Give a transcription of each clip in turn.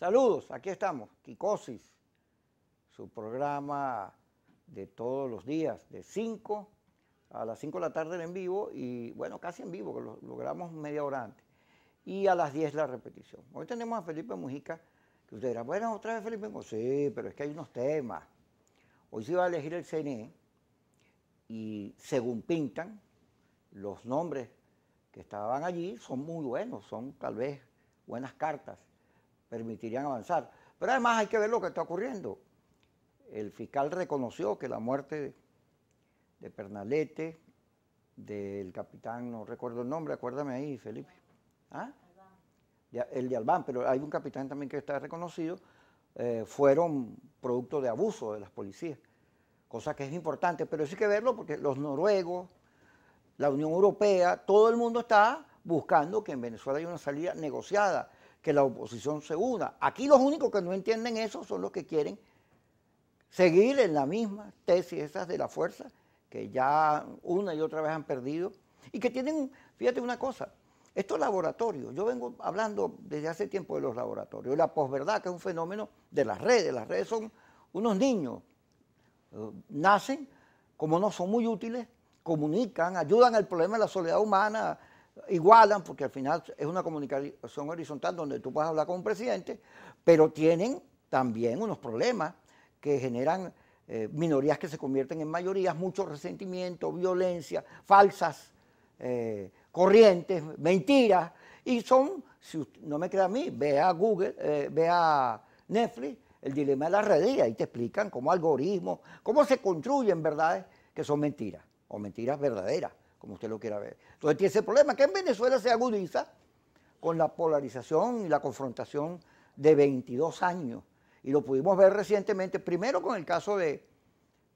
Saludos, aquí estamos, Kikosis, su programa de todos los días, de 5 a las 5 de la tarde en vivo y bueno, casi en vivo, que lo logramos media hora antes. Y a las 10 la repetición. Hoy tenemos a Felipe Mujica, que usted dirá, bueno, otra vez Felipe Mujica. Sí, pero es que hay unos temas. Hoy se va a elegir el CNE y según pintan, los nombres que estaban allí son muy buenos, son tal vez buenas cartas, permitirían avanzar. Pero además hay que ver lo que está ocurriendo. El fiscal reconoció que la muerte de Pernalete, del capitán, no recuerdo el nombre, acuérdame ahí, Felipe. ¿Ah? El de Albán, pero hay un capitán también que está reconocido, fueron producto de abuso de las policías, cosa que es importante, pero eso hay que verlo porque los noruegos, la Unión Europea, todo el mundo está buscando que en Venezuela haya una salida negociada, que la oposición se una. Aquí los únicos que no entienden eso son los que quieren seguir en la misma tesis esas de la fuerza, que ya una y otra vez han perdido, y que tienen, fíjate una cosa, estos laboratorios, yo vengo hablando desde hace tiempo de los laboratorios, la posverdad, que es un fenómeno de las redes son unos niños, nacen, como no son muy útiles, comunican, ayudan al problema de la soledad humana, igualan, porque al final es una comunicación horizontal donde tú puedes hablar con un presidente, pero tienen también unos problemas que generan minorías que se convierten en mayorías, mucho resentimiento, violencia, falsas corrientes, mentiras, y son, si usted no me cree a mí, ve a Google, ve a Netflix, el dilema de las redes, y ahí te explican cómo algoritmos, cómo se construyen verdades que son mentiras, o mentiras verdaderas, como usted lo quiera ver. Entonces tiene ese problema que en Venezuela se agudiza con la polarización y la confrontación de 22 años. Y lo pudimos ver recientemente, primero con el caso de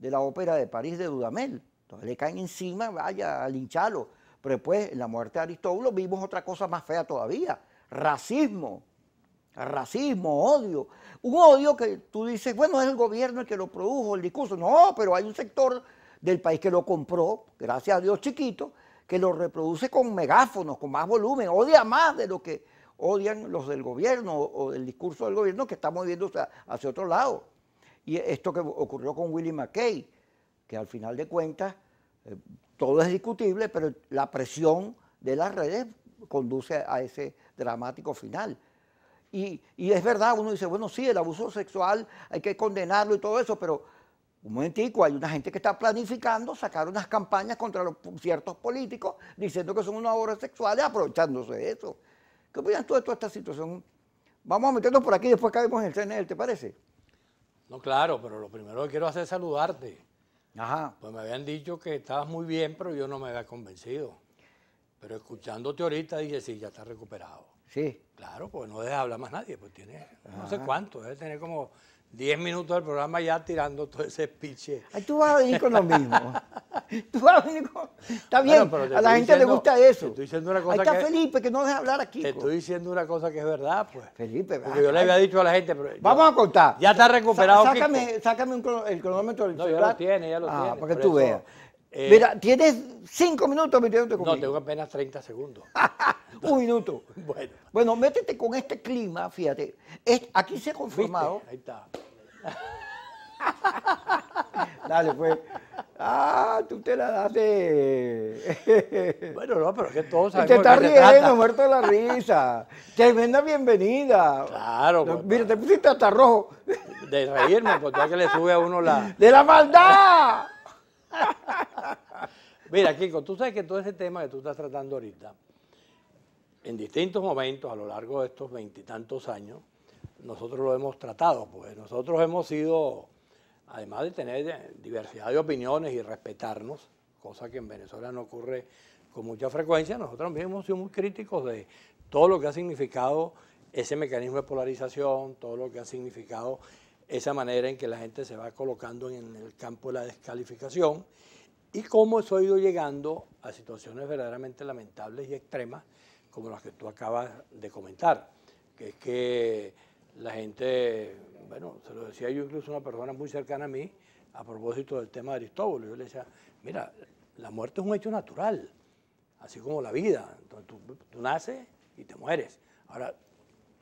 la ópera de París de Dudamel. Entonces le caen encima, vaya, a lincharlo. Pero después, en la muerte de Aristóbulo, vimos otra cosa más fea todavía, racismo, odio. Un odio que tú dices, bueno, es el gobierno el que lo produjo, el discurso. No, pero hay un sector del país que lo compró, gracias a Dios chiquito, que lo reproduce con megáfonos, con más volumen, odia más de lo que odian los del gobierno o del discurso del gobierno que está moviéndose hacia otro lado. Y esto que ocurrió con Willie McKay, que al final de cuentas todo es discutible, pero la presión de las redes conduce a ese dramático final. Y es verdad, uno dice, bueno, sí, el abuso sexual hay que condenarlo y todo eso, pero un momentico, hay una gente que está planificando sacar unas campañas contra ciertos políticos diciendo que son unas obras sexuales aprovechándose de eso. ¿Qué opinas tú de toda esta situación? Vamos a meternos por aquí y después caemos en el CNE, ¿te parece? No, claro, pero lo primero que quiero hacer es saludarte. Ajá. Pues me habían dicho que estabas muy bien, pero yo no me había convencido. Pero escuchándote ahorita dije, sí, ya estás recuperado. Sí. Claro, pues no deja hablar más nadie, pues tiene no sé cuánto, debe tener como 10 minutos del programa ya tirando todo ese speech. Ay, tú vas a venir con lo mismo. Tú vas a venir con... Está bien, Bueno, a la gente le gusta eso. Te estoy diciendo una cosa ahí está que, Felipe, que no deja hablar aquí. Te estoy diciendo una cosa que es verdad, pues. Felipe, porque yo le había dicho a la gente, pero vamos a contar. Ya está recuperado. Sácame el cronómetro del No, celular. ya lo tiene. Para que tú veas. Mira, tienes 5 minutos metiéndote conmigo. No, tengo apenas 30 segundos. Un minuto. Bueno, métete con este clima, fíjate. Aquí se ha conformado. ¿Viste? Ahí está. Dale, pues. Tú te la das de... Bueno, no, pero es que todos sabemos te estás de qué se riendo, trata. muerto de la risa. Tremenda bienvenida. Claro. Pues, mira, te pusiste hasta rojo. De reírme, porque ya que le sube a uno la... ¡De la maldad! Mira, Kiko, tú sabes que todo ese tema que tú estás tratando ahorita, en distintos momentos a lo largo de estos 20 y tantos años, nosotros lo hemos tratado, pues nosotros hemos sido, además de tener diversidad de opiniones y respetarnos, cosa que en Venezuela no ocurre con mucha frecuencia, nosotros también hemos sido muy críticos de todo lo que ha significado ese mecanismo de polarización, todo lo que ha significado esa manera en que la gente se va colocando en el campo de la descalificación y cómo eso ha ido llegando a situaciones verdaderamente lamentables y extremas como las que tú acabas de comentar, que es que la gente, bueno, se lo decía yo incluso a una persona muy cercana a mí a propósito del tema de Aristóbulo, yo le decía, mira, la muerte es un hecho natural, así como la vida, entonces tú naces y te mueres. Ahora,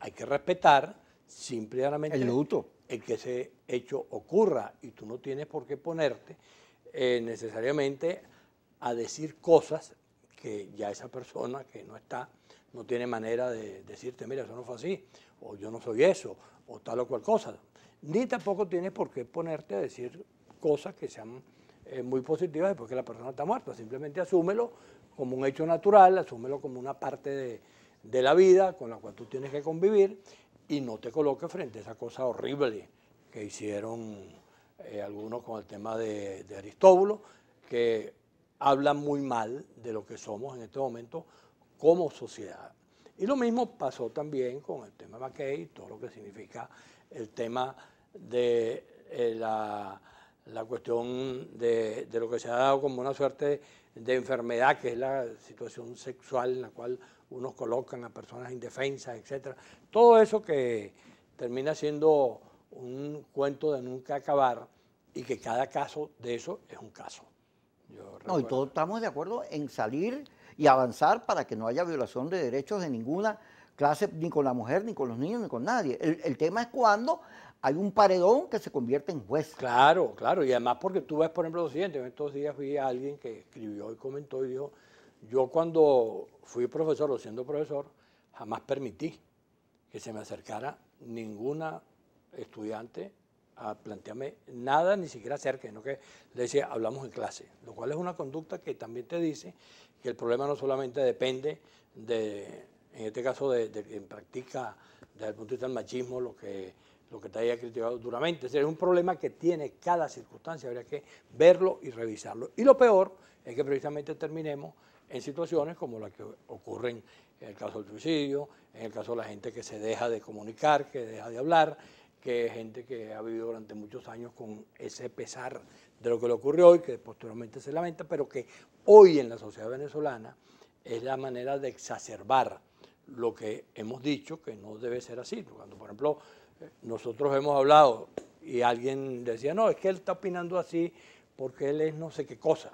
hay que respetar simplemente El luto. el que ese hecho ocurra, y tú no tienes por qué ponerte necesariamente a decir cosas que ya esa persona que no está, no tiene manera de decirte, mira, eso no fue así, o yo no soy eso, o tal o cual cosa. Ni tampoco tienes por qué ponerte a decir cosas que sean muy positivas después que la persona está muerta. Simplemente asúmelo como un hecho natural, asúmelo como una parte de la vida con la cual tú tienes que convivir, y no te coloques frente a esa cosa horrible que hicieron algunos con el tema de Aristóbulo, que hablan muy mal de lo que somos en este momento como sociedad. Y lo mismo pasó también con el tema Mackay, todo lo que significa el tema de la cuestión de lo que se ha dado como una suerte de enfermedad, que es la situación sexual en la cual unos colocan a personas indefensas, etc. Todo eso que termina siendo un cuento de nunca acabar, y que cada caso de eso es un caso. No, y todos estamos de acuerdo en salir y avanzar para que no haya violación de derechos de ninguna clase, ni con la mujer, ni con los niños, ni con nadie. El tema es cuando hay un paredón que se convierte en juez. Claro, claro, y además porque tú ves, por ejemplo, lo siguiente: en estos días vi a alguien que escribió y comentó y dijo, yo cuando fui profesor o siendo profesor, jamás permití que se me acercara ninguna estudiante a plantearme nada, ni siquiera cerca, sino que le decía, hablamos en clase, lo cual es una conducta que también te dice que el problema no solamente depende de, en este caso, de quien practica desde el punto de vista del machismo lo que te haya criticado duramente. Es un problema que tiene cada circunstancia, habría que verlo y revisarlo. Y lo peor es que precisamente terminemos en situaciones como las que ocurren en el caso del suicidio, en el caso de la gente que se deja de comunicar, que deja de hablar, que es gente que ha vivido durante muchos años con ese pesar de lo que le ocurrió y que posteriormente se lamenta, pero que hoy en la sociedad venezolana es la manera de exacerbar lo que hemos dicho que no debe ser así. Cuando, por ejemplo, nosotros hemos hablado y alguien decía, no, es que él está opinando así porque él es no sé qué cosa.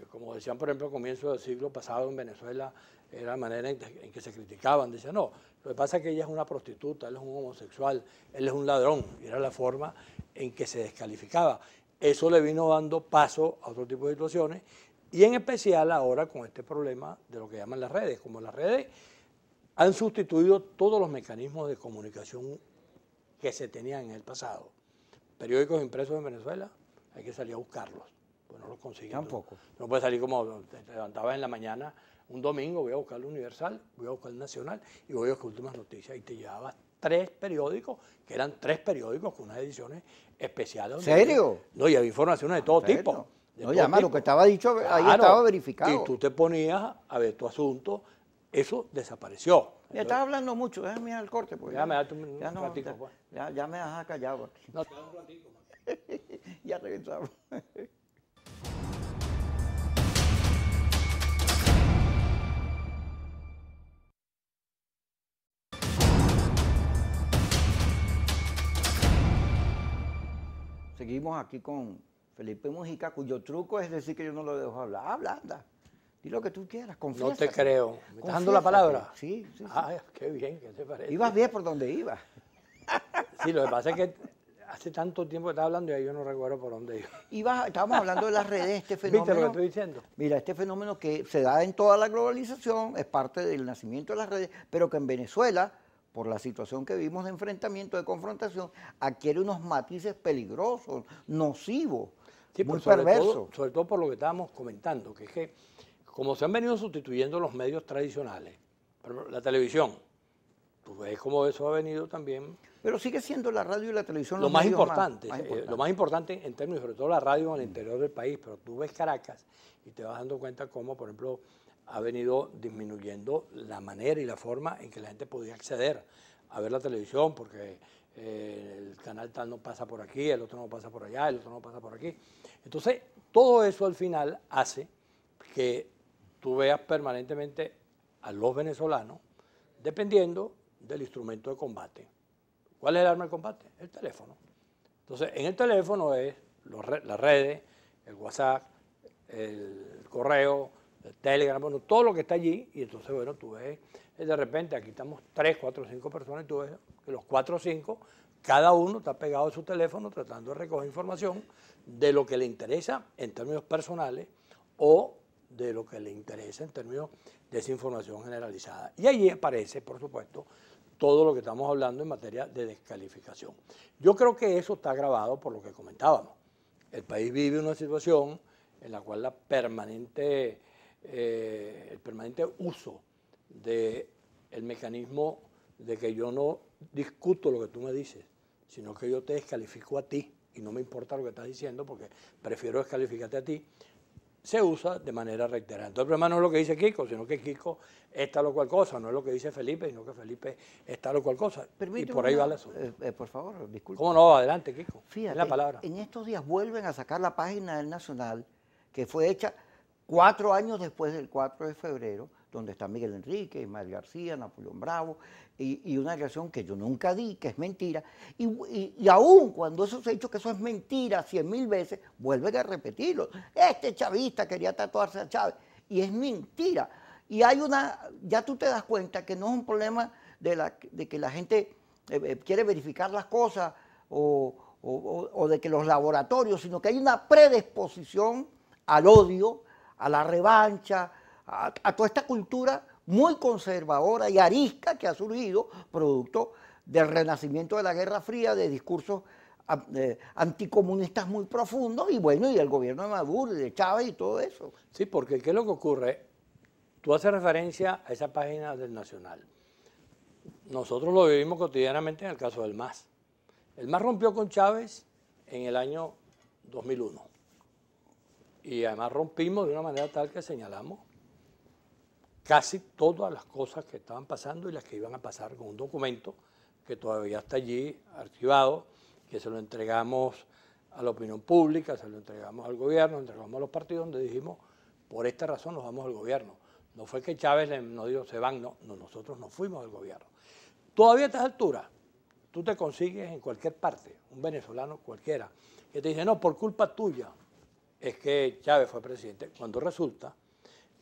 Como decían, por ejemplo, a comienzos del siglo pasado en Venezuela, era la manera en que se criticaban. Decían, no, lo que pasa es que ella es una prostituta, él es un homosexual, él es un ladrón. Y era la forma en que se descalificaba. Eso le vino dando paso a otro tipo de situaciones, y en especial ahora con este problema de lo que llaman las redes. Como las redes han sustituido todos los mecanismos de comunicación que se tenían en el pasado. Periódicos impresos en Venezuela, hay que salir a buscarlos, pues no los consiguen. Tampoco. No puedes salir como te levantabas en la mañana un domingo, voy a buscar el Universal, voy a buscar el Nacional y voy a buscar Últimas Noticias, y te llevabas 3 periódicos, que eran 3 periódicos con unas ediciones especiales. ¿Serio? No, y había informaciones de todo tipo. No, ya más, lo que estaba dicho, claro, ahí estaba verificado. Y tú te ponías a ver tu asunto, eso desapareció. Ya estás hablando mucho, déjame ir al corte. Pues, ya me das un ya ratico. No, pues. ya me dejas callado aquí. No, te das un ratico. Ya regresamos. Seguimos aquí con Felipe Mujica, cuyo truco es decir que yo no lo dejo hablar. Habla, anda. Di lo que tú quieras, confiesa. No te creo. ¿Me estás dando la palabra? Sí, sí, sí. Ay, qué bien, ¿qué te parece? Ibas bien por donde ibas. Sí, lo que pasa es que hace tanto tiempo que estás hablando y yo no recuerdo por dónde iba. Estábamos hablando de las redes, este fenómeno. ¿Viste lo que estoy diciendo? Mira, este fenómeno que se da en toda la globalización, es parte del nacimiento de las redes, pero que en Venezuela, por la situación que vivimos de enfrentamiento, de confrontación, adquiere unos matices peligrosos, nocivos, sí, muy sobre perversos. Sobre todo por lo que estábamos comentando, que es que como se han venido sustituyendo los medios tradicionales, por ejemplo, la televisión, tú ves cómo eso ha venido también. Pero sigue siendo la radio y la televisión lo los más medios importante. más importantes. Lo más importante en términos, sobre todo la radio en el interior del país, pero tú ves Caracas y te vas dando cuenta cómo, por ejemplo, ha venido disminuyendo la manera y la forma en que la gente podía acceder a ver la televisión, porque el canal tal no pasa por aquí, el otro no pasa por allá, el otro no pasa por aquí. Entonces, todo eso al final hace que tú veas permanentemente a los venezolanos dependiendo del instrumento de combate. ¿Cuál es el arma de combate? El teléfono. Entonces, en el teléfono es las redes, el WhatsApp, el correo, Telegram, bueno, todo lo que está allí, y entonces, bueno, tú ves, de repente aquí estamos 3, 4, 5 personas y tú ves que los 4 o 5, cada uno está pegado a su teléfono tratando de recoger información de lo que le interesa en términos personales o de lo que le interesa en términos de esa información generalizada. Y allí aparece, por supuesto, todo lo que estamos hablando en materia de descalificación. Yo creo que eso está agravado por lo que comentábamos. El país vive una situación en la cual el permanente uso del mecanismo de que yo no discuto lo que tú me dices, sino que yo te descalifico a ti y no me importa lo que estás diciendo porque prefiero descalificarte a ti, se usa de manera reiterada. Entonces el problema no es lo que dice Kiko, sino que Kiko es tal o cual cosa, no es lo que dice Felipe, sino que Felipe es tal o cual cosa. Permíteme y por ahí va el asunto. Por favor, disculpe. ¿Cómo no? Adelante, Kiko. Fíjate, es la palabra. en estos días vuelven a sacar la página del Nacional, que fue hecha 4 años después del 4 de febrero, donde está Miguel Enrique, Ismael García, Napoleón Bravo, y una declaración que yo nunca di, que es mentira. Y aún cuando eso se ha dicho que eso es mentira 100.000 veces, vuelven a repetirlo. Este chavista quería tatuarse a Chávez, y es mentira. Y hay ya tú te das cuenta que no es un problema de que la gente quiere verificar las cosas o de que los laboratorios, sino que hay una predisposición al odio, a la revancha, a toda esta cultura muy conservadora y arisca que ha surgido producto del renacimiento de la Guerra Fría, de discursos anticomunistas muy profundos y bueno, y el gobierno de Maduro y de Chávez y todo eso. Sí, porque ¿qué es lo que ocurre? Tú haces referencia a esa página del Nacional. Nosotros lo vivimos cotidianamente en el caso del MAS. El MAS rompió con Chávez en el año 2001. Y además rompimos de una manera tal que señalamos casi todas las cosas que estaban pasando y las que iban a pasar con un documento que todavía está allí archivado, que se lo entregamos a la opinión pública, se lo entregamos al gobierno, entregamos a los partidos, donde dijimos, por esta razón nos vamos al gobierno. No fue que Chávez nos dijo, se van, no, nosotros nos fuimos al gobierno. Todavía a estas alturas, tú te consigues en cualquier parte, un venezolano cualquiera, que te dice, no, por culpa tuya es que Chávez fue presidente, cuando resulta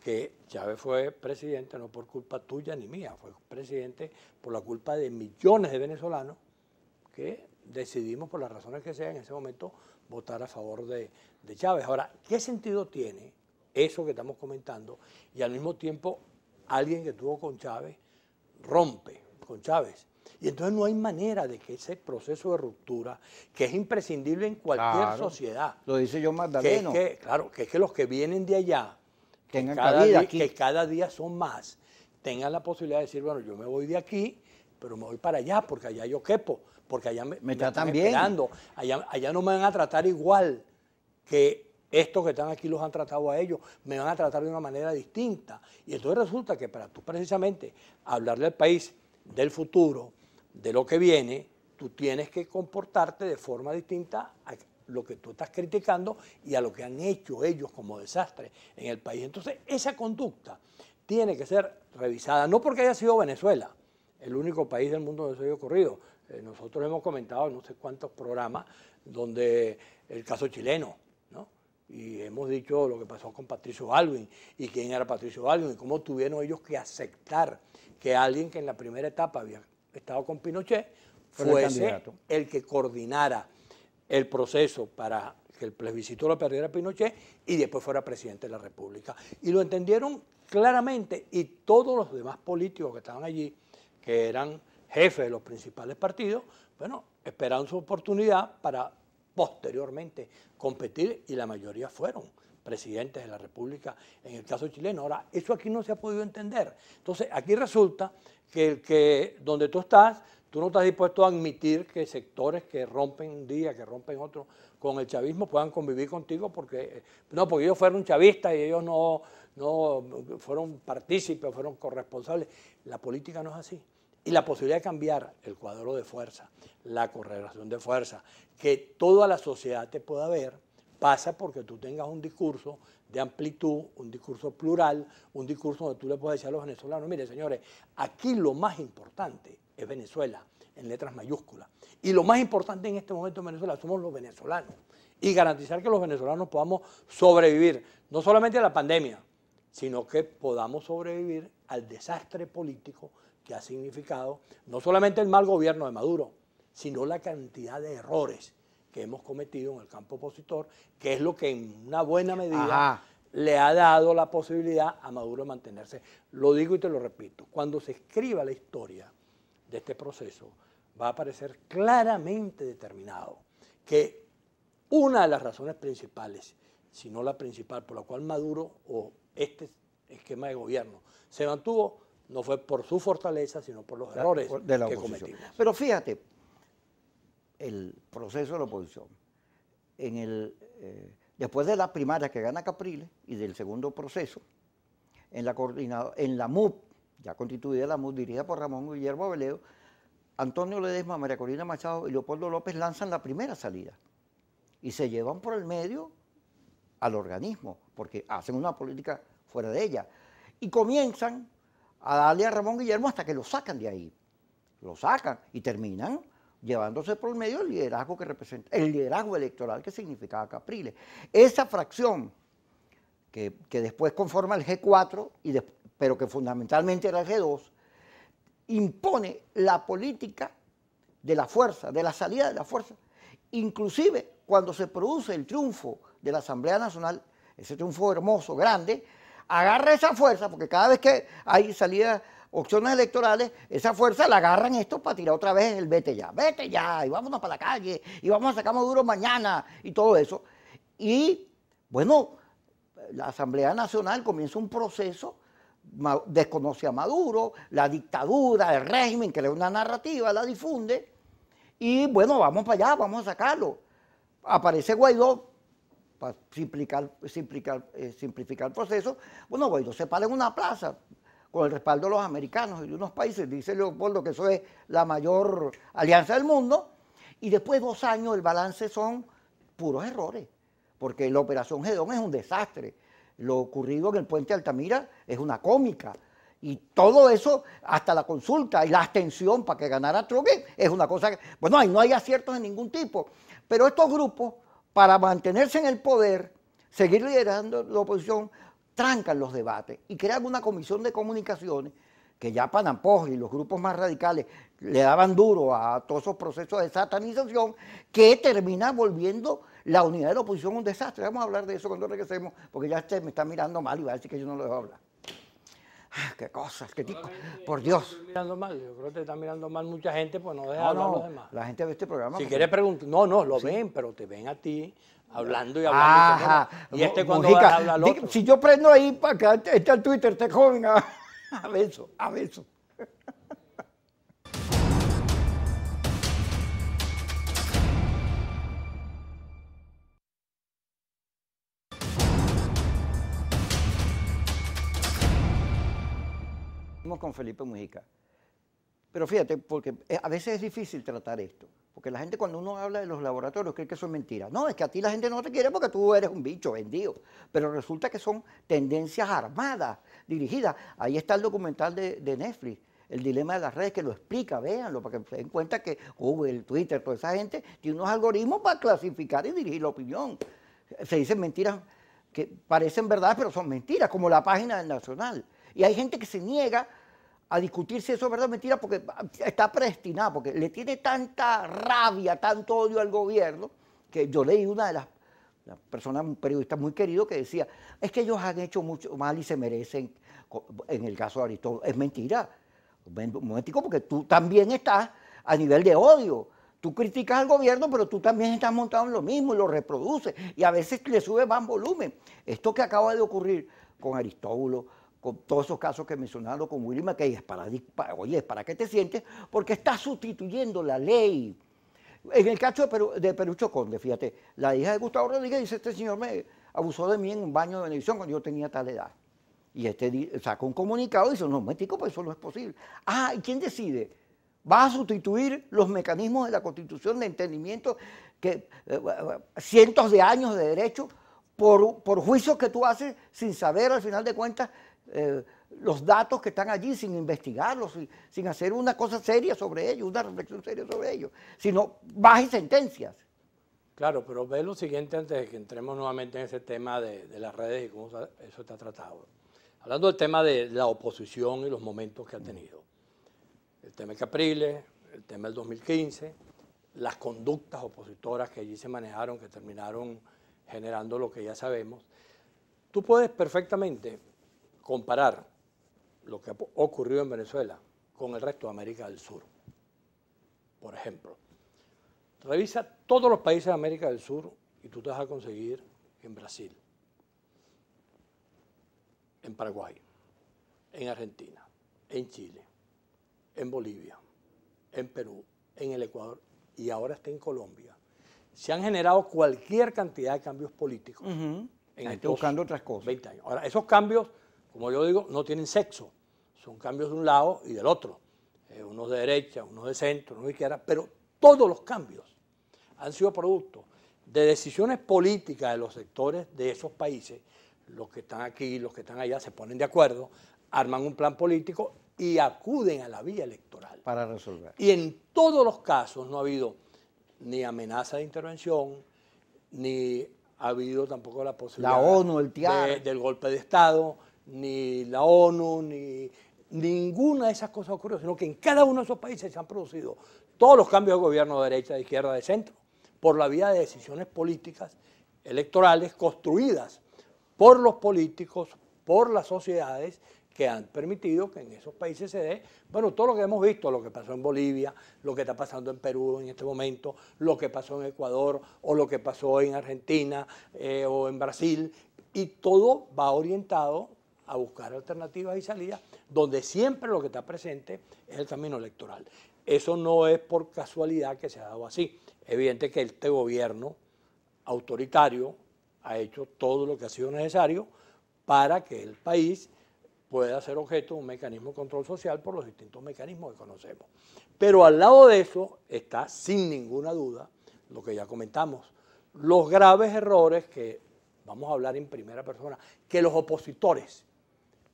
que Chávez fue presidente no por culpa tuya ni mía, fue presidente por la culpa de millones de venezolanos que decidimos, por las razones que sean, en ese momento votar a favor de Chávez. Ahora, ¿qué sentido tiene eso que estamos comentando? Y al mismo tiempo, alguien que estuvo con Chávez rompe con Chávez. Y entonces no hay manera de que ese proceso de ruptura, que es imprescindible en cualquier sociedad. Lo dice John Magdaleno. Claro, que es que los que vienen de allá, tengan cabida aquí, que cada día son más, tengan la posibilidad de decir, bueno, yo me voy de aquí, pero me voy para allá, porque allá yo quepo, porque allá me tratan están bien. esperando, allá no me van a tratar igual que estos que están aquí los han tratado a ellos, me van a tratar de una manera distinta. Y entonces resulta que para tú precisamente hablarle al país del futuro, de lo que viene, tú tienes que comportarte de forma distinta a lo que tú estás criticando y a lo que han hecho ellos como desastre en el país. Entonces, esa conducta tiene que ser revisada, no porque haya sido Venezuela, el único país del mundo donde eso haya ocurrido. Nosotros hemos comentado en no sé cuántos programas donde el caso chileno, ¿no? Y hemos dicho lo que pasó con Patricio Aylwin y quién era Patricio Aylwin y cómo tuvieron ellos que aceptar que alguien que en la primera etapa había estado con Pinochet fuese el que coordinara el proceso para que el plebiscito lo perdiera Pinochet y después fuera presidente de la República. Y lo entendieron claramente y todos los demás políticos que estaban allí, que eran jefes de los principales partidos, bueno, esperaron su oportunidad para posteriormente competir y la mayoría fueron presidentes de la República en el caso chileno. Ahora, eso aquí no se ha podido entender. Entonces, aquí resulta que donde tú estás, tú no estás dispuesto a admitir que sectores que rompen un día, que rompen otro, con el chavismo puedan convivir contigo porque ellos fueron chavistas y ellos no fueron partícipes, fueron corresponsables. La política no es así. Y la posibilidad de cambiar el cuadro de fuerza, la correlación de fuerza, que toda la sociedad te pueda ver, pasa porque tú tengas un discurso de amplitud, un discurso plural, un discurso donde tú le puedes decir a los venezolanos, mire señores, aquí lo más importante es Venezuela, en letras mayúsculas. Y lo más importante en este momento en Venezuela somos los venezolanos. Y garantizar que los venezolanos podamos sobrevivir, no solamente a la pandemia, sino que podamos sobrevivir al desastre político que ha significado no solamente el mal gobierno de Maduro, sino la cantidad de errores que hemos cometido en el campo opositor, que es lo que en una buena medida le ha dado la posibilidad a Maduro de mantenerse. Lo digo y te lo repito, cuando se escriba la historia de este proceso, va a aparecer claramente determinado que una de las razones principales, si no la principal, por la cual Maduro o este esquema de gobierno se mantuvo, no fue por su fortaleza, sino por los errores de la que oposición. cometimos. Pero fíjate, el proceso de la oposición, después de las primarias que gana Capriles y del segundo proceso, en la MUP, ya constituida la MUP, dirigida por Ramón Guillermo Veleo, Antonio Ledesma, María Corina Machado y Leopoldo López lanzan la primera salida y se llevan por el medio al organismo, porque hacen una política fuera de ella. Y comienzan a darle a Ramón Guillermo hasta que lo sacan de ahí. Lo sacan y terminan llevándose por el medio el liderazgo que representa, el liderazgo electoral que significaba Capriles. Esa fracción que después conforma el G4, pero que fundamentalmente era el G2, impone la política de la fuerza, de la salida de la fuerza. Inclusive cuando se produce el triunfo de la Asamblea Nacional, ese triunfo hermoso, grande, agarra esa fuerza, porque cada vez que hay salidas, opciones electorales, esa fuerza la agarran esto para tirar otra vez el vete ya, y vámonos para la calle, y vamos a sacar a Maduro mañana, y todo eso. Y bueno, la Asamblea Nacional comienza un proceso, desconoce a Maduro, la dictadura, el régimen, que le da una narrativa, la difunde, y bueno, vamos para allá, vamos a sacarlo. Aparece Guaidó, para simplificar el proceso. Bueno, Guaidó se para en una plaza con el respaldo de los americanos y de unos países, dice Leopoldo que eso es la mayor alianza del mundo, y después de 2 años el balance son puros errores, porque la operación Gedón es un desastre, lo ocurrido en el puente Altamira es una cómica, y todo eso, hasta la consulta y la abstención para que ganara Trump, es una cosa que, bueno, ahí no hay aciertos de ningún tipo, pero estos grupos, para mantenerse en el poder, seguir liderando la oposición, trancan los debates y crean una comisión de comunicaciones que ya Panampoj y los grupos más radicales le daban duro a todos esos procesos de satanización, que termina volviendo la unidad de la oposición un desastre. Vamos a hablar de eso cuando regresemos, porque ya me está mirando mal y va a decir que yo no lo dejo hablar. Qué cosas, qué tipo, por Dios. Estoy mirando mal, yo creo que te está mirando mal mucha gente, pues no deja hablar a los demás. La gente ve este programa. Si quieres preguntar, no, lo ven, pero te ven a ti hablando y hablando. Ajá. Y cuando va a hablar al otro. Si yo prendo ahí para que está el Twitter, este joven, a beso. Con Felipe Mujica. Pero fíjate, porque a veces es difícil tratar esto, porque la gente cuando uno habla de los laboratorios cree que eso es mentira. No, es que a ti la gente no te quiere porque tú eres un bicho vendido, pero resulta que son tendencias armadas, dirigidas. Ahí está el documental de Netflix, El dilema de las redes, que lo explica, véanlo, para que se den cuenta que Google, Twitter, toda esa gente tiene unos algoritmos para clasificar y dirigir la opinión. Se dicen mentiras que parecen verdad, pero son mentiras, como la página del Nacional. Y hay gente que se niega a discutir si eso es verdad o mentira porque está predestinado, porque le tiene tanta rabia, tanto odio al gobierno, que yo leí una de las personas, un periodista muy querido, que decía, es que ellos han hecho mucho mal y se merecen, en el caso de Aristóbulo. Es mentira, un momentico, porque tú también estás a nivel de odio. Tú criticas al gobierno, pero tú también estás montado en lo mismo y lo reproduces, y a veces le sube más volumen. Esto que acaba de ocurrir con Aristóbulo, con todos esos casos que mencionaron con Willy McKay, es para qué te sientes, porque está sustituyendo la ley. En el caso de Perucho Conde, fíjate, la hija de Gustavo Rodríguez dice, este señor me abusó de mí en un baño de Venevisión cuando yo tenía tal edad. Y saca un comunicado y dice, no, metico, pues eso no es posible. ¿Y quién decide? ¿Va a sustituir los mecanismos de la Constitución de entendimiento, que cientos de años de derecho, por juicios que tú haces sin saber, al final de cuentas, los datos que están allí, sin investigarlos, sin hacer una cosa seria sobre ellos, una reflexión seria sobre ellos, sino bajas sentencias? Claro, pero ve lo siguiente antes de que entremos nuevamente en ese tema de las redes y cómo eso está tratado. Hablando del tema de la oposición y los momentos que ha tenido. El tema de Capriles, el tema del 2015, las conductas opositoras que allí se manejaron, que terminaron generando lo que ya sabemos. Tú puedes perfectamente comparar lo que ha ocurrido en Venezuela con el resto de América del Sur. Por ejemplo, revisa todos los países de América del Sur y tú te vas a conseguir en Brasil, en Paraguay, en Argentina, en Chile, en Bolivia, en Perú, en el Ecuador y ahora está en Colombia. Se han generado cualquier cantidad de cambios políticos en estos buscando otras cosas. 20 años. Ahora, esos cambios, como yo digo, no tienen sexo. Son cambios de un lado y del otro. Unos de derecha, unos de centro, unos de izquierda, pero todos los cambios han sido producto de decisiones políticas de los sectores de esos países. Los que están aquí, los que están allá, se ponen de acuerdo, arman un plan político y acuden a la vía electoral. Para resolver. Y en todos los casos no ha habido ni amenaza de intervención, ni ha habido tampoco la posibilidad la ONU, el TIAR, del golpe de Estado, ni la ONU, ni ninguna de esas cosas ocurrió, sino que en cada uno de esos países se han producido todos los cambios de gobierno de derecha, de izquierda, de centro, por la vía de decisiones políticas electorales construidas por los políticos, por las sociedades que han permitido que en esos países se dé, bueno, todo lo que hemos visto, lo que pasó en Bolivia, lo que está pasando en Perú en este momento, lo que pasó en Ecuador o lo que pasó en Argentina o en Brasil, y todo va orientado a buscar alternativas y salidas, donde siempre lo que está presente es el camino electoral. Eso no es por casualidad que se ha dado así. Es evidente que este gobierno autoritario ha hecho todo lo que ha sido necesario para que el país pueda ser objeto de un mecanismo de control social por los distintos mecanismos que conocemos. Pero al lado de eso está, sin ninguna duda, lo que ya comentamos, los graves errores que, vamos a hablar en primera persona, que los opositores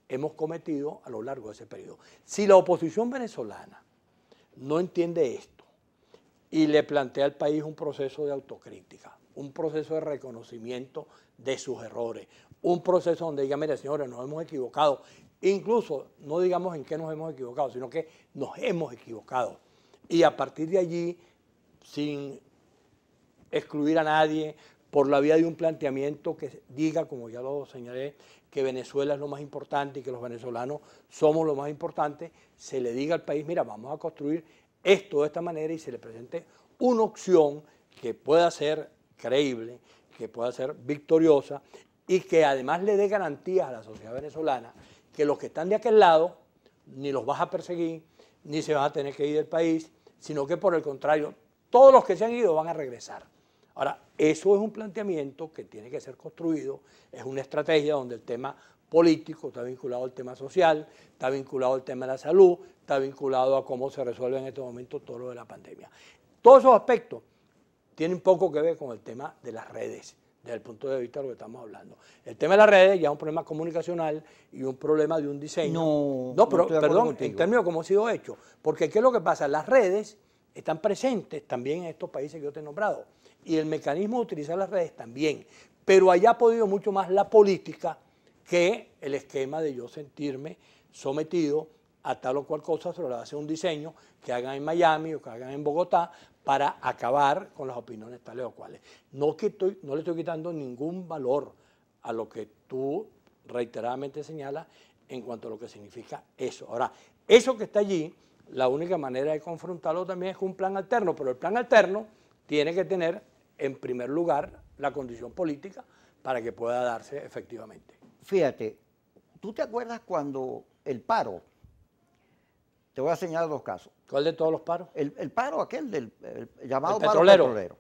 hemos cometido a lo largo de ese periodo. Si la oposición venezolana no entiende esto y le plantea al país un proceso de autocrítica, un proceso de reconocimiento de sus errores, un proceso donde diga, mire señores, nos hemos equivocado, incluso no digamos en qué nos hemos equivocado, sino que nos hemos equivocado. Y a partir de allí, sin excluir a nadie, por la vía de un planteamiento que diga, como ya lo señalé, que Venezuela es lo más importante y que los venezolanos somos lo más importante, se le diga al país, mira, vamos a construir esto de esta manera y se le presente una opción que pueda ser creíble, que pueda ser victoriosa y que además le dé garantías a la sociedad venezolana que los que están de aquel lado ni los vas a perseguir, ni se van a tener que ir del país, sino que por el contrario, todos los que se han ido van a regresar. Ahora, eso es un planteamiento que tiene que ser construido, es una estrategia donde el tema político está vinculado al tema social, está vinculado al tema de la salud, está vinculado a cómo se resuelve en este momento todo lo de la pandemia. Todos esos aspectos tienen poco que ver con el tema de las redes, desde el punto de vista de lo que estamos hablando. El tema de las redes ya es un problema comunicacional y un problema de un diseño. No, pero perdón, en términos de cómo ha sido hecho. Porque ¿qué es lo que pasa? Las redes están presentes también en estos países que yo te he nombrado. Y el mecanismo de utilizar las redes también. Pero allá ha podido mucho más la política que el esquema de yo sentirme sometido a tal o cual cosa sobre la base de un diseño que hagan en Miami o que hagan en Bogotá para acabar con las opiniones tales o cuales. No le estoy quitando ningún valor a lo que tú reiteradamente señalas en cuanto a lo que significa eso. Ahora, eso que está allí, la única manera de confrontarlo también es con un plan alterno, pero el plan alterno tiene que tener en primer lugar la condición política para que pueda darse efectivamente. Fíjate, ¿tú te acuerdas cuando el paro? Te voy a señalar dos casos. ¿Cuál de todos los paros? El paro aquel del llamado el paro petrolero.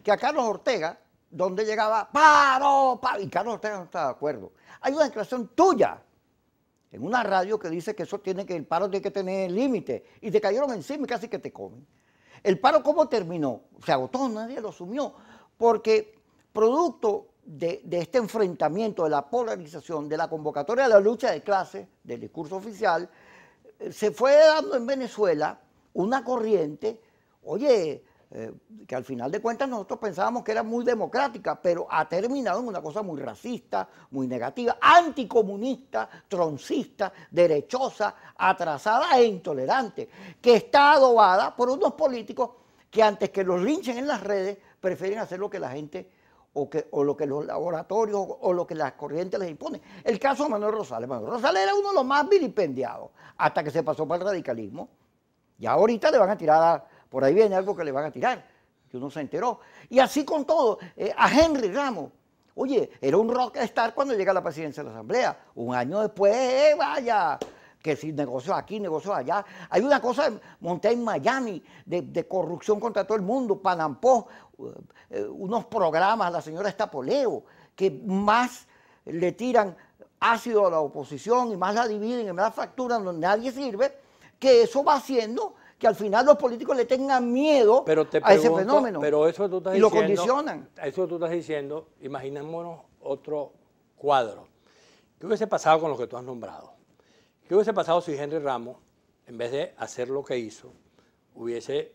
Que a Carlos Ortega, donde llegaba, paro, y Carlos Ortega no estaba de acuerdo. Hay una declaración tuya en una radio que dice que el paro tiene que tener límite, y te cayeron encima y casi que te comen. ¿El paro cómo terminó? Se agotó, nadie lo asumió, porque producto de este enfrentamiento, de la polarización, de la convocatoria de la lucha de clases, del discurso oficial, se fue dando en Venezuela una corriente, oye, que al final de cuentas nosotros pensábamos que era muy democrática, pero ha terminado en una cosa muy racista, muy negativa, anticomunista, troncista, derechosa, atrasada e intolerante, que está adobada por unos políticos que antes que los linchen en las redes, prefieren hacer lo que la gente o lo que los laboratorios o lo que las corrientes les imponen. El caso de Manuel Rosales. Manuel Rosales era uno de los más vilipendiados hasta que se pasó para el radicalismo. Ya ahorita le van a tirar, por ahí viene algo que le van a tirar, que uno se enteró. Y así con todo, a Henry Ramos. Oye, era un rockstar cuando llega a la presidencia de la Asamblea. Un año después, vaya, que si negocios aquí, negocios allá. Hay una cosa montada en Miami de corrupción contra todo el mundo, Panampó, unos programas, la señora Estapoleo, que más le tiran ácido a la oposición y más la dividen y más la fracturan donde nadie sirve, que eso va haciendo que al final los políticos le tengan miedo a ese fenómeno. Pero eso tú estás y diciendo, lo condicionan. Eso tú estás diciendo, imaginémonos otro cuadro. ¿Qué hubiese pasado con lo que tú has nombrado? ¿Qué hubiese pasado si Henry Ramos, en vez de hacer lo que hizo, hubiese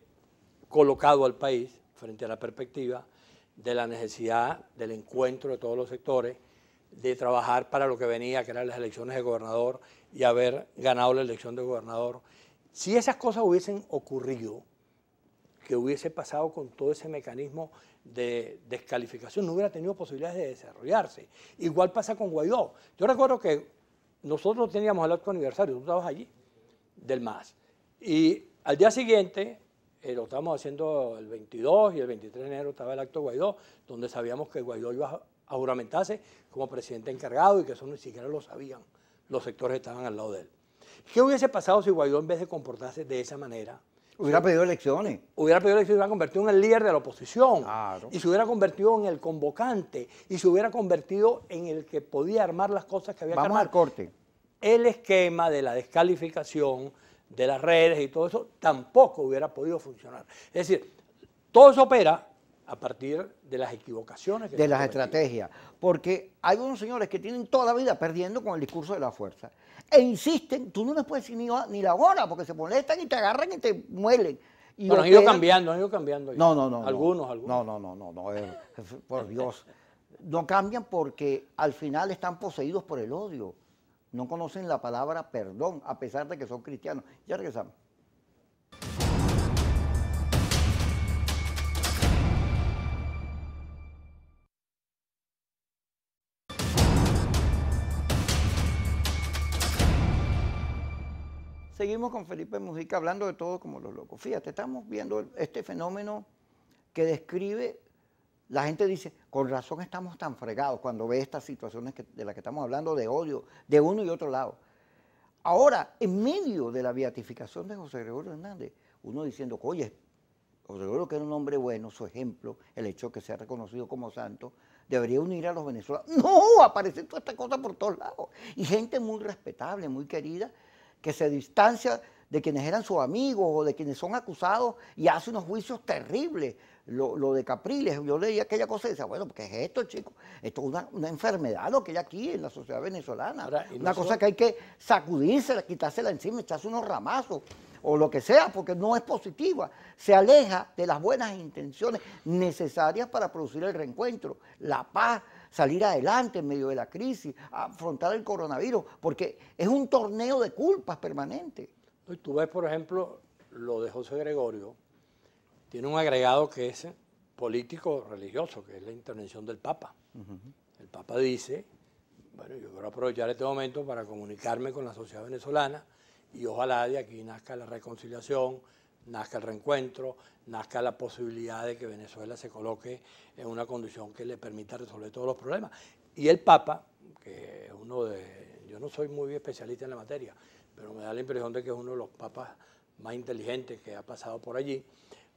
colocado al país frente a la perspectiva de la necesidad del encuentro de todos los sectores, de trabajar para lo que venía, que eran las elecciones de gobernador, y haber ganado la elección de gobernador? Si esas cosas hubiesen ocurrido, ¿qué hubiese pasado con todo ese mecanismo de descalificación? No hubiera tenido posibilidades de desarrollarse. Igual pasa con Guaidó. Yo recuerdo que nosotros teníamos el acto aniversario, tú estabas allí, del MAS. Y al día siguiente, lo estábamos haciendo el 22 y el 23 de enero estaba el acto de Guaidó, donde sabíamos que Guaidó iba a juramentarse como presidente encargado y que eso ni siquiera lo sabían los sectores que estaban al lado de él. ¿Qué hubiese pasado si Guaidó, en vez de comportarse de esa manera, hubiera pedido elecciones? Hubiera pedido elecciones, se hubiera convertido en el líder de la oposición. Claro. Y se hubiera convertido en el convocante. Y se hubiera convertido en el que podía armar las cosas que había que armar. Vamos al corte. El esquema de la descalificación de las redes y todo eso tampoco hubiera podido funcionar. Es decir, todo eso opera a partir de las equivocaciones. De las estrategias. Porque hay unos señores que tienen toda la vida perdiendo con el discurso de la fuerza. E insisten, tú no les puedes decir ni la hora, porque se molestan y te agarran y te muelen. Y bueno, han ido cambiando, No. Algunos. No, por Dios. No cambian porque al final están poseídos por el odio. No conocen la palabra perdón, a pesar de que son cristianos. Ya regresamos. Seguimos con Felipe Mujica hablando de todo como los locos. Fíjate, estamos viendo este fenómeno que describe, la gente dice, con razón estamos tan fregados cuando ve estas situaciones de las que estamos hablando, de odio, de uno y otro lado. Ahora, en medio de la beatificación de José Gregorio Hernández, uno diciendo, oye, José Gregorio, que era un hombre bueno, su ejemplo, el hecho de que sea reconocido como santo, debería unir a los venezolanos. No, aparece toda esta cosa por todos lados. Y gente muy respetable, muy querida, que se distancia de quienes eran sus amigos o de quienes son acusados y hace unos juicios terribles. Lo de Capriles, yo leía aquella cosa y decía, bueno, ¿qué es esto, chicos? Esto es una enfermedad lo que hay aquí en la sociedad venezolana. Ahora, una cosa que hay que sacudírsela, quitársela encima, echarse unos ramazos o lo que sea, porque no es positiva. Se aleja de las buenas intenciones necesarias para producir el reencuentro, la paz, salir adelante en medio de la crisis, afrontar el coronavirus, porque es un torneo de culpas permanente. Tú ves, por ejemplo, lo de José Gregorio, tiene un agregado que es político religioso, que es la intervención del Papa. El Papa dice, bueno, yo quiero aprovechar este momento para comunicarme con la sociedad venezolana y ojalá de aquí nazca la reconciliación, nazca el reencuentro, nazca la posibilidad de que Venezuela se coloque en una condición que le permita resolver todos los problemas. Y el Papa, que es uno de, yo no soy muy especialista en la materia, pero me da la impresión de que es uno de los papas más inteligentes que ha pasado por allí,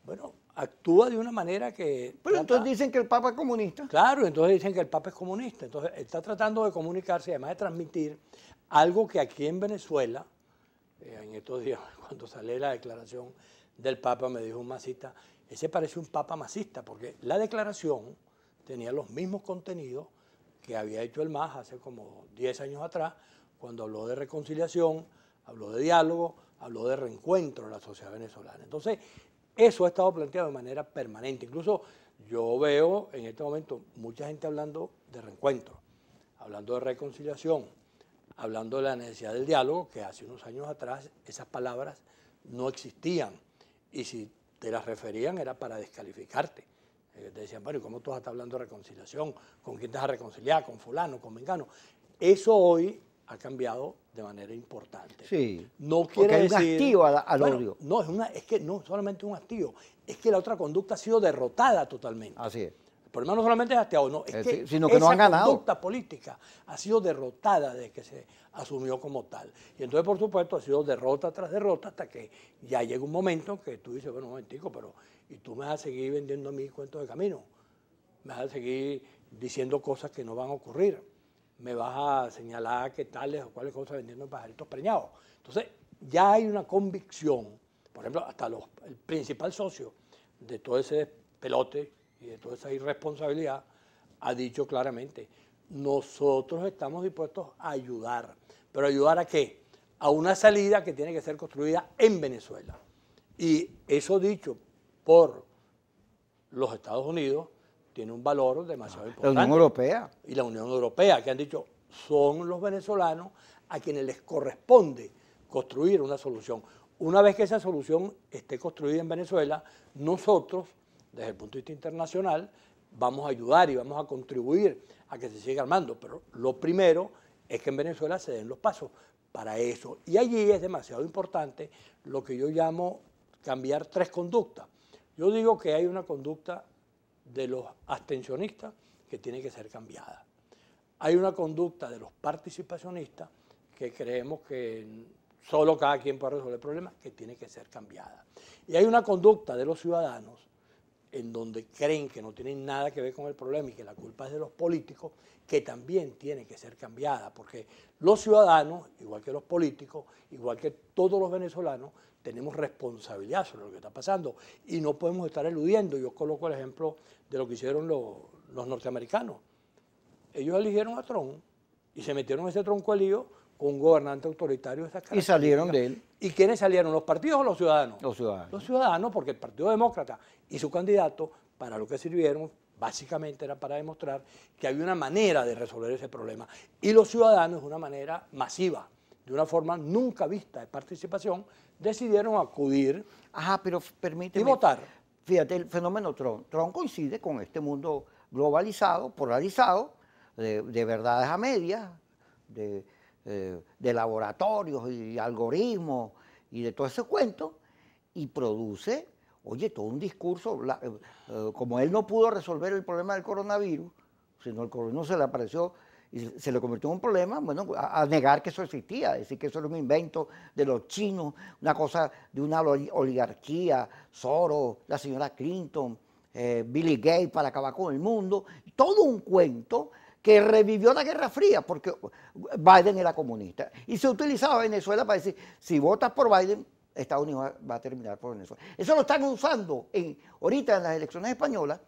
bueno, actúa de una manera que... Pero entonces dicen que el Papa es comunista. Claro, entonces dicen que el Papa es comunista. Entonces está tratando de comunicarse y además de transmitir algo que aquí en Venezuela, en estos días cuando sale la declaración del Papa, me dijo un masista, ese parece un Papa masista, porque la declaración tenía los mismos contenidos que había hecho el MAS hace como 10 años atrás, cuando habló de reconciliación, habló de diálogo, habló de reencuentro en la sociedad venezolana. Entonces, Eso ha estado planteado de manera permanente. Incluso yo veo en este momento mucha gente hablando de reencuentro, hablando de reconciliación, hablando de la necesidad del diálogo, que hace unos años atrás esas palabras no existían. Y si te las referían era para descalificarte. Te decían, bueno, ¿y cómo tú vas a estar hablando de reconciliación? ¿Con quién te vas a reconciliar? ¿Con fulano? ¿Con mengano? Eso hoy ha cambiado de manera importante. Sí, no quiere porque hay decir, un hastío al odio. No, es que no solamente un hastío, es que la otra conducta ha sido derrotada totalmente. Así es. El problema no solamente es hastiado, no, es que sino que no han ganado. Esa conducta política ha sido derrotada desde que se asumió como tal. Y entonces, por supuesto, ha sido derrota tras derrota hasta que ya llega un momento en que tú dices, bueno, un momentico, pero ¿y tú me vas a seguir vendiendo a mí cuentos de camino? ¿Me vas a seguir diciendo cosas que no van a ocurrir? ¿Me vas a señalar que tales o cuáles cosas vendiendo pajaritos preñados? Entonces, ya hay una convicción, por ejemplo, hasta el principal socio de todo ese pelote y de toda esa irresponsabilidad ha dicho claramente, nosotros estamos dispuestos a ayudar, pero ¿ayudar a qué? A una salida que tiene que ser construida en Venezuela. Y eso dicho por los Estados Unidos tiene un valor demasiado importante. La Unión Europea. Y la Unión Europea, que han dicho, son los venezolanos a quienes les corresponde construir una solución. Una vez que esa solución esté construida en Venezuela, nosotros, desde el punto de vista internacional, vamos a ayudar y vamos a contribuir a que se siga armando. Pero lo primero es que en Venezuela se den los pasos para eso. Y allí es demasiado importante lo que yo llamo cambiar tres conductas. Yo digo que hay una conducta de los abstencionistas que tiene que ser cambiada. Hay una conducta de los participacionistas que creemos que solo cada quien puede resolver el problema, que tiene que ser cambiada. Y hay una conducta de los ciudadanos en donde creen que no tienen nada que ver con el problema y que la culpa es de los políticos, que también tiene que ser cambiada, porque los ciudadanos, igual que los políticos, igual que todos los venezolanos, tenemos responsabilidad sobre lo que está pasando y no podemos estar eludiendo. Yo coloco el ejemplo de lo que hicieron los norteamericanos. Ellos eligieron a Trump y se metieron en ese tronco de lío con un gobernante autoritario de esas características. Y salieron de él. ¿Y quiénes salieron? ¿Los partidos o los ciudadanos? Los ciudadanos. Los ciudadanos, porque el Partido Demócrata y su candidato, para lo que sirvieron, básicamente era para demostrar que había una manera de resolver ese problema. Y los ciudadanos, de una manera masiva, de una forma nunca vista de participación, decidieron acudir pero permíteme. y votar. Fíjate, el fenómeno Trump. Trump coincide con este mundo globalizado, polarizado, de verdades a medias, de laboratorios y algoritmos y de todo ese cuento, y produce, oye, todo un discurso. Como él no pudo resolver el problema del coronavirus, sino el coronavirus se le apareció y se le convirtió en un problema, bueno, a negar que eso existía, decir que eso era un invento de los chinos, una cosa de una oligarquía, Soros, la señora Clinton, Billy Gates para acabar con el mundo, todo un cuento que revivió la Guerra Fría, porque Biden era comunista. Y se utilizaba Venezuela para decir, si votas por Biden, Estados Unidos va a terminar por Venezuela. Eso lo están usando ahorita en las elecciones españolas,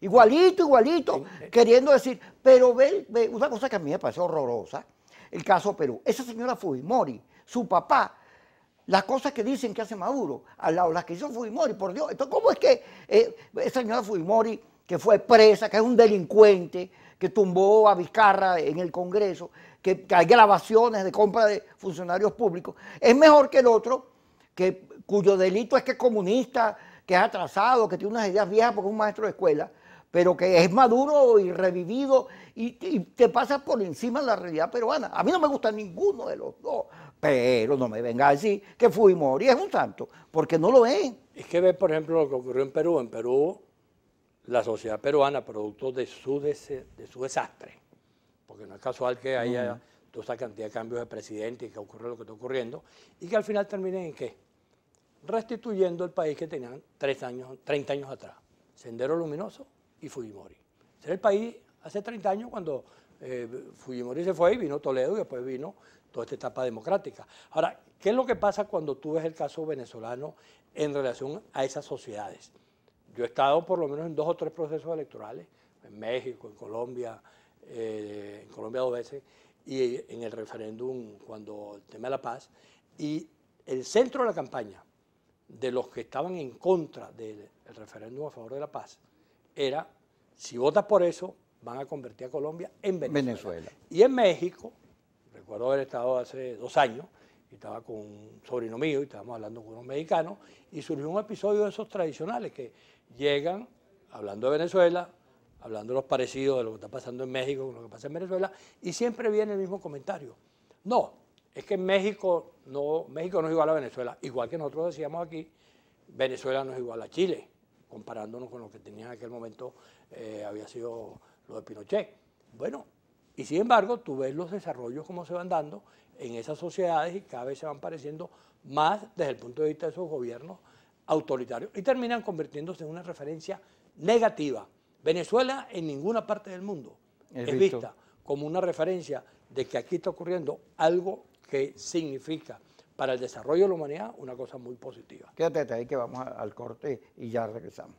igualito, queriendo decir, pero ve una cosa que a mí me parece horrorosa, el caso Perú. Esa señora Fujimori, su papá, las cosas que dicen que hace Maduro, al lado las que hizo Fujimori, por Dios. Entonces, ¿cómo es que esa señora Fujimori, que fue presa, que es un delincuente, que tumbó a Vizcarra en el Congreso, que hay grabaciones de compra de funcionarios públicos, es mejor que el otro, cuyo delito es que es comunista, que es atrasado, que tiene unas ideas viejas porque es un maestro de escuela, pero que es maduro y revivido y te pasa por encima de la realidad peruana? A mí no me gusta ninguno de los dos, pero no me venga a decir que Fujimori es un santo, porque no lo es. Es que ve, por ejemplo, lo que ocurrió en Perú. En Perú, la sociedad peruana, producto de su desastre, porque no es casual que haya toda esa cantidad de cambios de presidente y que ocurra lo que está ocurriendo, y que al final terminen en ¿qué? Restituyendo el país que tenían 30 años atrás. Sendero Luminoso y Fujimori. Ese era el país hace 30 años cuando Fujimori se fue y vino Toledo y después vino toda esta etapa democrática. Ahora, ¿qué es lo que pasa cuando tú ves el caso venezolano en relación a esas sociedades? Yo he estado por lo menos en 2 o 3 procesos electorales, en México, en Colombia 2 veces, y en el referéndum cuando el tema de la paz, y el centro de la campaña de los que estaban en contra del referéndum a favor de la paz era, si votas por eso, van a convertir a Colombia en Venezuela. Y en México, recuerdo haber estado hace 2 años, y estaba con un sobrino mío, y estábamos hablando con unos mexicanos, y surgió un episodio de esos tradicionales que llegan hablando de Venezuela, hablando de los parecidos de lo que está pasando en México con lo que pasa en Venezuela, y siempre viene el mismo comentario. No, es que México no es igual a Venezuela, igual que nosotros decíamos aquí, Venezuela no es igual a Chile, comparándonos con lo que tenía en aquel momento, había sido lo de Pinochet. Bueno, y sin embargo, tú ves los desarrollos como se van dando en esas sociedades y cada vez se van pareciendo más desde el punto de vista de esos gobiernos autoritarios y terminan convirtiéndose en una referencia negativa. Venezuela en ninguna parte del mundo es vista como una referencia de que aquí está ocurriendo algo que significa para el desarrollo de la humanidad una cosa muy positiva. Quédate ahí que vamos al corte y ya regresamos.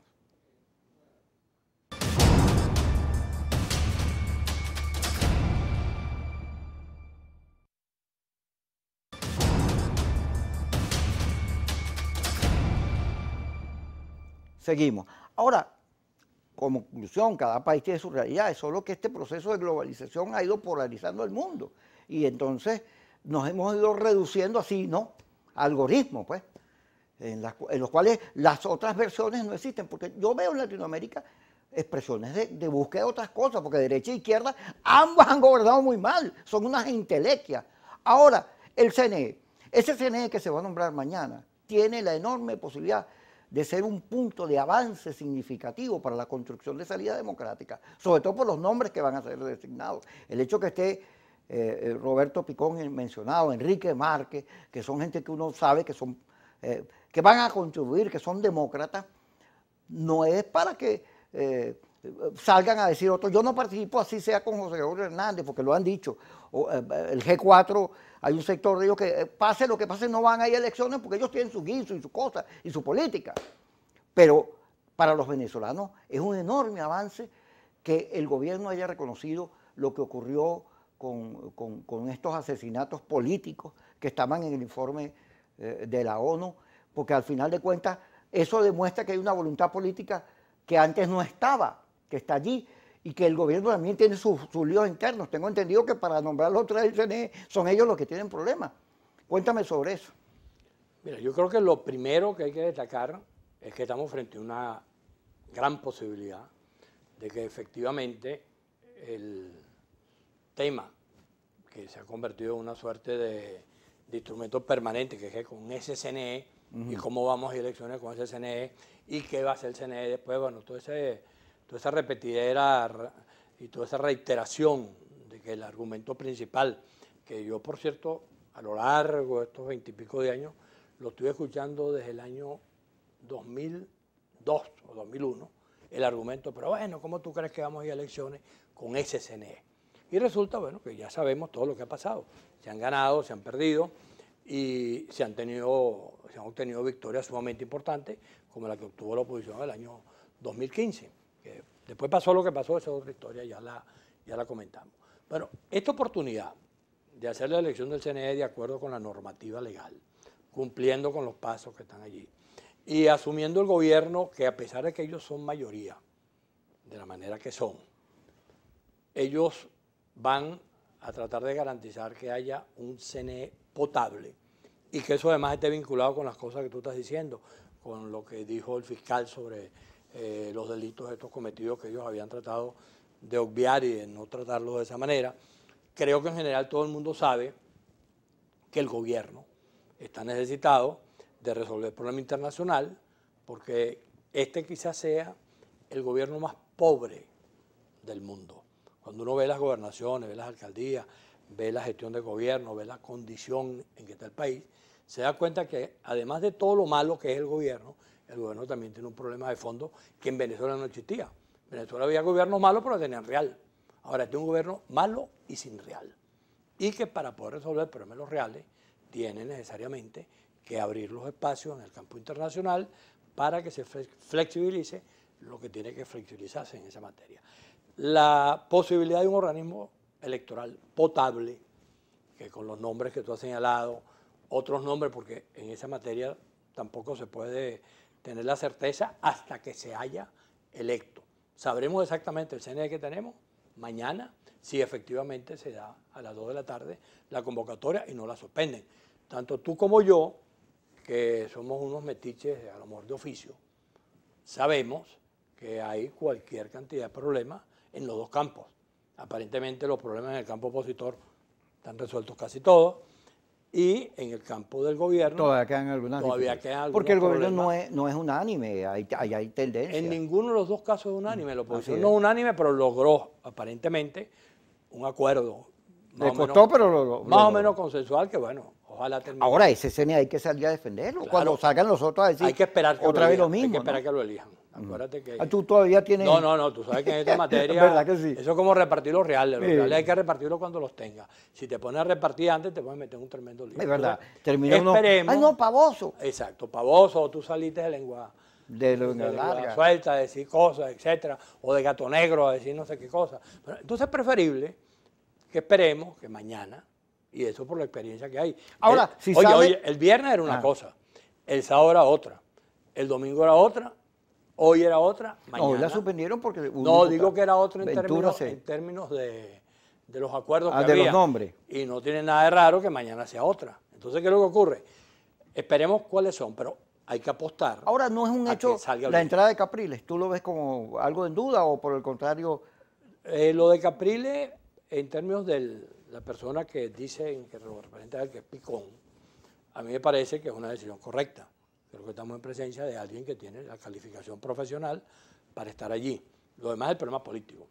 Seguimos. Ahora, como conclusión, cada país tiene su realidad, es solo que este proceso de globalización ha ido polarizando el mundo y entonces nos hemos ido reduciendo así, ¿no? Algoritmos, pues, en los cuales las otras versiones no existen, porque yo veo en Latinoamérica expresiones de búsqueda de otras cosas, porque derecha e izquierda ambos han gobernado muy mal, son unas entelequias. Ahora, el CNE, ese CNE que se va a nombrar mañana, tiene la enorme posibilidad de ser un punto de avance significativo para la construcción de salida democrática, sobre todo por los nombres que van a ser designados. El hecho que esté Roberto Picón mencionado, Enrique Márquez, que son gente que uno sabe que son que van a contribuir, que son demócratas, no es para que salgan a decir otros, yo no participo así sea con José Gregorio Hernández, porque lo han dicho, el G4, hay un sector de ellos que pase lo que pase, no van a ir a elecciones porque ellos tienen su guiso y su cosa y su política. Pero para los venezolanos es un enorme avance que el gobierno haya reconocido lo que ocurrió con estos asesinatos políticos que estaban en el informe de la ONU, porque al final de cuentas eso demuestra que hay una voluntad política que antes no estaba, que está allí, y que el gobierno también tiene sus líos internos. Tengo entendido que para nombrar los tres del CNE son ellos los que tienen problemas. Cuéntame sobre eso. Mira, yo creo que lo primero que hay que destacar es que estamos frente a una gran posibilidad de que efectivamente el tema que se ha convertido en una suerte de instrumento permanente, que es con ese CNE, y cómo vamos a elecciones con ese CNE, y qué va a hacer el CNE después, bueno, toda esa repetidera y toda esa reiteración de que el argumento principal, que yo, por cierto, a lo largo de estos 20 y pico de años, lo estoy escuchando desde el año 2002 o 2001, el argumento, pero bueno, ¿cómo tú crees que vamos a ir a elecciones con ese CNE? Y resulta, bueno, que ya sabemos todo lo que ha pasado. Se han ganado, se han perdido y se han obtenido victorias sumamente importantes, como la que obtuvo la oposición en el año 2015. Que después pasó lo que pasó, esa otra historia, ya la comentamos. Bueno, esta oportunidad de hacer la elección del CNE de acuerdo con la normativa legal, cumpliendo con los pasos que están allí, y asumiendo el gobierno que, a pesar de que ellos son mayoría, de la manera que son, ellos van a tratar de garantizar que haya un CNE potable y que eso además esté vinculado con las cosas que tú estás diciendo, con lo que dijo el fiscal sobre los delitos estos cometidos que ellos habían tratado de obviar y de no tratarlos de esa manera. Creo que en general todo el mundo sabe que el gobierno está necesitado de resolver el problema internacional, porque este quizás sea el gobierno más pobre del mundo. Cuando uno ve las gobernaciones, ve las alcaldías, ve la gestión de gobierno, ve la condición en que está el país, se da cuenta que además de todo lo malo que es el gobierno también tiene un problema de fondo que en Venezuela no existía. En Venezuela había gobiernos malos, pero tenían real. Ahora tiene un gobierno malo y sin real. Y que para poder resolver problemas reales tiene necesariamente que abrir los espacios en el campo internacional para que se flexibilice lo que tiene que flexibilizarse en esa materia. La posibilidad de un organismo electoral potable, que con los nombres que tú has señalado, otros nombres, porque en esa materia tampoco se puede tener la certeza hasta que se haya electo. Sabremos exactamente el CNE que tenemos mañana, si efectivamente se da a las 2 de la tarde la convocatoria y no la suspenden. Tanto tú como yo, que somos unos metiches a lo mejor de oficio, sabemos que hay cualquier cantidad de problemas en los dos campos. Aparentemente los problemas en el campo opositor están resueltos casi todos, y en el campo del gobierno todavía quedan algunas porque el gobierno no es unánime, hay tendencias. En ninguno de los dos casos es unánime. La oposición no es unánime, pero logró aparentemente un acuerdo más o menos consensual, que bueno, ojalá termine. Ahora ese CNE hay que salir a defenderlo. Claro, cuando salgan los otros a decir hay que esperar que otra vez lo mismo. Hay que esperar que lo elijan. Acuérdate que... Tú todavía tienes... No, tú sabes que en esta materia... ¿Verdad que sí? Eso es como repartir los reales. Los reales hay que repartirlos cuando los tengas. Si te pones a repartir antes, te puedes meter en un tremendo lío. Es verdad. Termina Esperemos... ¡Ay, no, pavoso! Exacto, pavoso, o tú saliste de lengua larga, suelta, a decir cosas, etcétera, o de gato negro a decir no sé qué cosa. Pero, entonces es preferible que esperemos que mañana, y eso por la experiencia que hay. Ahora, oye, el viernes era una cosa, el sábado era otra, el domingo era otra, hoy era otra, mañana. Hoy la suspendieron porque... No, digo que era otra en términos de los acuerdos que había. De los nombres. Y no tiene nada de raro que mañana sea otra. Entonces, ¿qué es lo que ocurre? Esperemos cuáles son, pero hay que apostar. Ahora, no es un hecho la entrada de Capriles. ¿Tú lo ves como algo en duda o por el contrario? Lo de Capriles, en términos de la persona que dice que lo representa él, que es Picón, a mí me parece que es una decisión correcta. Creo que estamos en presencia de alguien que tiene la calificación profesional para estar allí. Lo demás es el problema político.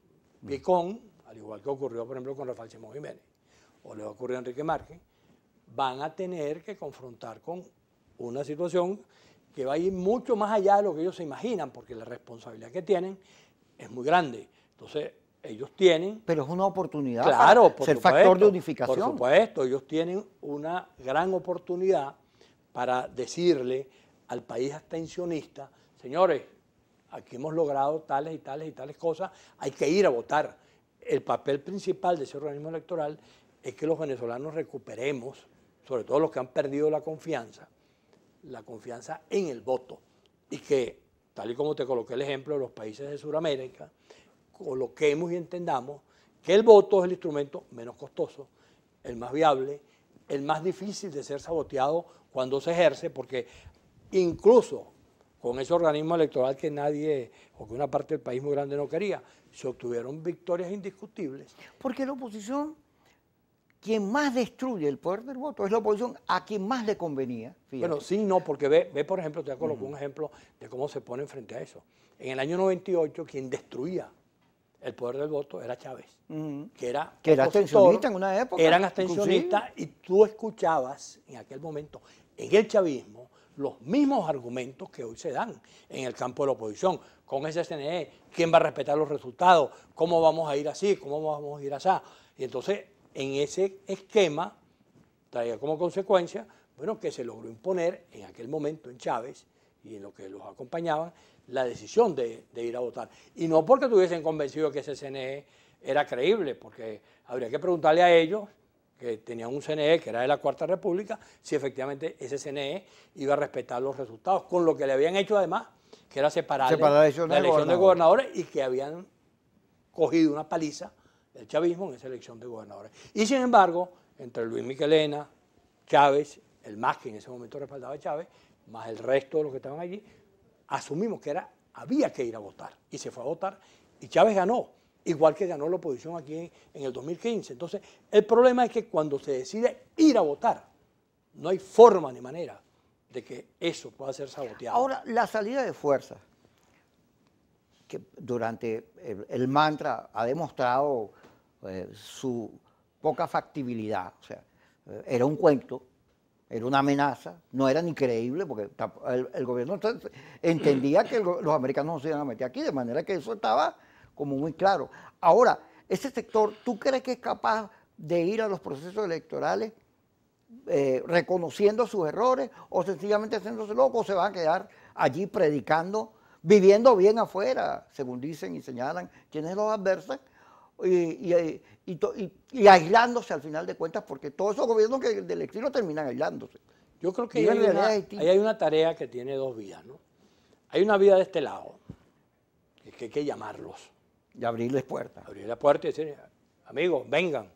Picón, al igual que ocurrió, por ejemplo, con Rafael Simón Jiménez, o le va a ocurrir a Enrique Márquez, van a tener que confrontar con una situación que va a ir mucho más allá de lo que ellos se imaginan, porque la responsabilidad que tienen es muy grande. Entonces, ellos tienen... Pero es una oportunidad para ser factor de unificación. Por supuesto, ellos tienen una gran oportunidad para decirle al país abstencionista, señores, aquí hemos logrado tales y tales y tales cosas, hay que ir a votar. El papel principal de ese organismo electoral es que los venezolanos recuperemos, sobre todo los que han perdido la confianza en el voto. Y que, tal y como te coloqué el ejemplo de los países de Sudamérica, coloquemos y entendamos que el voto es el instrumento menos costoso, el más viable, el más difícil de ser saboteado cuando se ejerce, porque incluso con ese organismo electoral que nadie, o que una parte del país muy grande no quería, se obtuvieron victorias indiscutibles. Porque la oposición, quien más destruye el poder del voto, es la oposición a quien más le convenía. Fíjate. Bueno, sí, no, porque ve por ejemplo, te coloco un ejemplo de cómo se pone frente a eso. En el año 98, quien destruía el poder del voto era Chávez, que era abstencionista en una época. Eran abstencionistas y tú escuchabas en aquel momento, en el chavismo, los mismos argumentos que hoy se dan en el campo de la oposición, con ese CNE, quién va a respetar los resultados, cómo vamos a ir así, cómo vamos a ir así. Y entonces, en ese esquema, traía como consecuencia, bueno, que se logró imponer en aquel momento en Chávez y en lo que los acompañaban, la decisión de ir a votar. Y no porque estuviesen convencidos que ese CNE era creíble, porque habría que preguntarle a ellos, que tenían un CNE que era de la Cuarta República, si efectivamente ese CNE iba a respetar los resultados, con lo que le habían hecho además, que era separar la elección de gobernadores y que habían cogido una paliza del chavismo en esa elección de gobernadores. Y sin embargo, entre Luis Michelena, Chávez, el MAS, que en ese momento respaldaba a Chávez, más el resto de los que estaban allí, asumimos que había que ir a votar. Y se fue a votar y Chávez ganó, igual que ganó la oposición aquí en el 2015. Entonces, el problema es que cuando se decide ir a votar, no hay forma ni manera de que eso pueda ser saboteado. Ahora, la salida de fuerzas, que durante el mantra ha demostrado su poca factibilidad, o sea, era un cuento, era una amenaza, no era ni creíble, porque el gobierno entendía que los americanos no se iban a meter aquí, de manera que eso estaba como muy claro. Ahora, ese sector, ¿tú crees que es capaz de ir a los procesos electorales reconociendo sus errores o sencillamente haciéndose locos, o se van a quedar allí predicando, viviendo bien afuera, según dicen y señalan quienes los adversan, y aislándose al final de cuentas, porque todos esos gobiernos del exilio terminan aislándose? Yo creo que Vive ahí realidades distintas. hay una tarea que tiene dos vías, ¿no? Hay una vía de este lado, que hay que llamarlos, Y abrirles puertas. abrir la puerta y decir, amigos, vengan,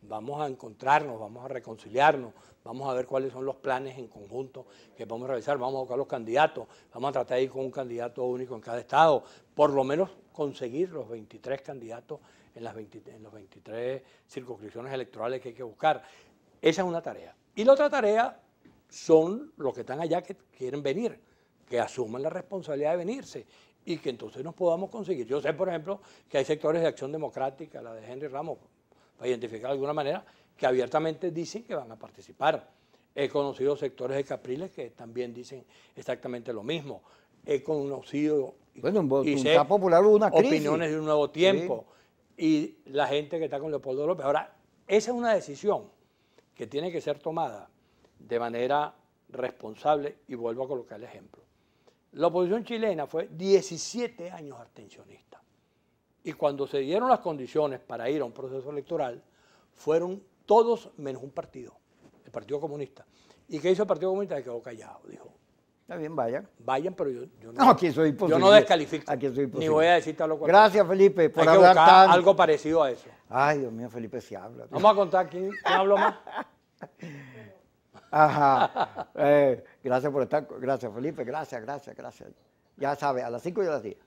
vamos a encontrarnos, vamos a reconciliarnos, vamos a ver cuáles son los planes en conjunto que vamos a realizar, vamos a buscar los candidatos, vamos a tratar de ir con un candidato único en cada estado, por lo menos conseguir los 23 candidatos en las 23 circunscripciones electorales que hay que buscar. Esa es una tarea. Y la otra tarea son los que están allá que quieren venir, que asuman la responsabilidad de venirse y que entonces nos podamos conseguir. Yo sé, por ejemplo, que hay sectores de Acción Democrática, la de Henry Ramos, para identificar de alguna manera, que abiertamente dicen que van a participar. He conocido sectores de Capriles que también dicen exactamente lo mismo. He conocido Bueno, en y Voluntad Popular hubo una crisis. opiniones de un nuevo tiempo. Sí. Y la gente que está con Leopoldo López. Ahora, esa es una decisión que tiene que ser tomada de manera responsable, y vuelvo a colocar el ejemplo. La oposición chilena fue 17 años abstencionista. Y cuando se dieron las condiciones para ir a un proceso electoral, fueron todos menos un partido, el Partido Comunista. ¿Y qué hizo el Partido Comunista? Se quedó callado, dijo. Está bien, vayan. Vayan, pero yo No, aquí soy imposible. yo no descalifico, Aquí soy imposible. ni voy a decirte a lo contrario. Gracias, Felipe, por Hay que hablar buscar tanto. algo parecido a eso. Ay, Dios mío, Felipe sí habla. Vamos a contar quién habló más. Ajá. Gracias por estar. Gracias, Felipe. Gracias. Ya sabes, a las 5 y a las 10.